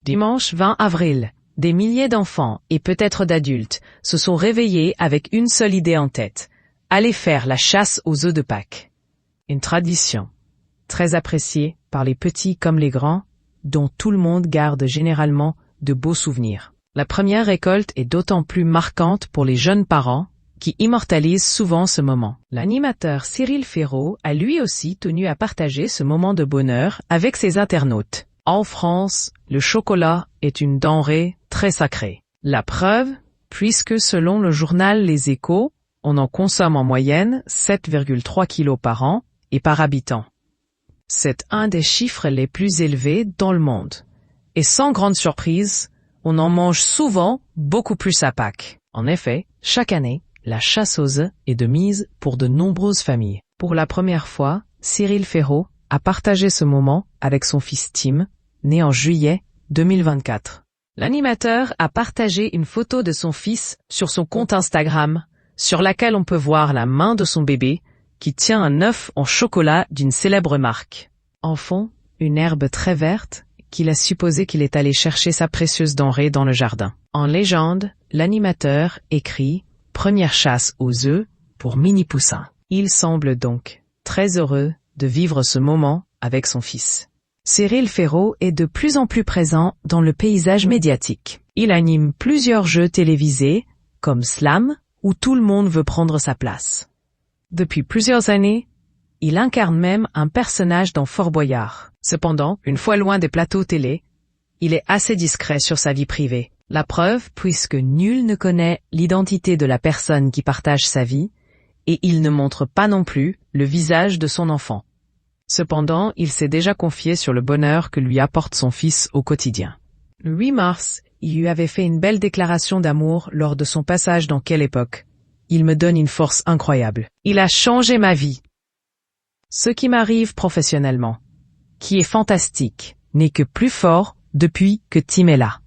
Dimanche 20 avril, des milliers d'enfants et peut-être d'adultes se sont réveillés avec une seule idée en tête. Aller faire la chasse aux œufs de Pâques. Une tradition très appréciée par les petits comme les grands, dont tout le monde garde généralement de beaux souvenirs. La première récolte est d'autant plus marquante pour les jeunes parents, qui immortalisent souvent ce moment. L'animateur Cyril Ferraud a lui aussi tenu à partager ce moment de bonheur avec ses internautes. En France, le chocolat est une denrée très sacrée. La preuve, puisque selon le journal Les Échos, on en consomme en moyenne 7,3 kilos par an et par habitant. C'est un des chiffres les plus élevés dans le monde. Et sans grande surprise, on en mange souvent beaucoup plus à Pâques. En effet, chaque année, la chasse aux œufs est de mise pour de nombreuses familles. Pour la première fois, Cyril Ferraud a partagé ce moment avec son fils Tim, né en juillet 2024. L'animateur a partagé une photo de son fils sur son compte Instagram, sur laquelle on peut voir la main de son bébé qui tient un œuf en chocolat d'une célèbre marque. En fond, une herbe très verte qu'il a supposé qu'il est allé chercher sa précieuse denrée dans le jardin. En légende, l'animateur écrit « Première chasse aux œufs pour Mini Poussin ». Il semble donc très heureux de vivre ce moment avec son fils. Cyril Ferraud est de plus en plus présent dans le paysage médiatique. Il anime plusieurs jeux télévisés, comme Slam, où tout le monde veut prendre sa place. Depuis plusieurs années, il incarne même un personnage dans Fort Boyard. Cependant, une fois loin des plateaux télé, il est assez discret sur sa vie privée. La preuve, puisque nul ne connaît l'identité de la personne qui partage sa vie, et il ne montre pas non plus le visage de son enfant. Cependant, il s'est déjà confié sur le bonheur que lui apporte son fils au quotidien. Le 8 mars, il lui avait fait une belle déclaration d'amour lors de son passage dans Quelle époque. Il me donne une force incroyable. Il a changé ma vie. Ce qui m'arrive professionnellement, qui est fantastique, n'est que plus fort depuis que Tim est là.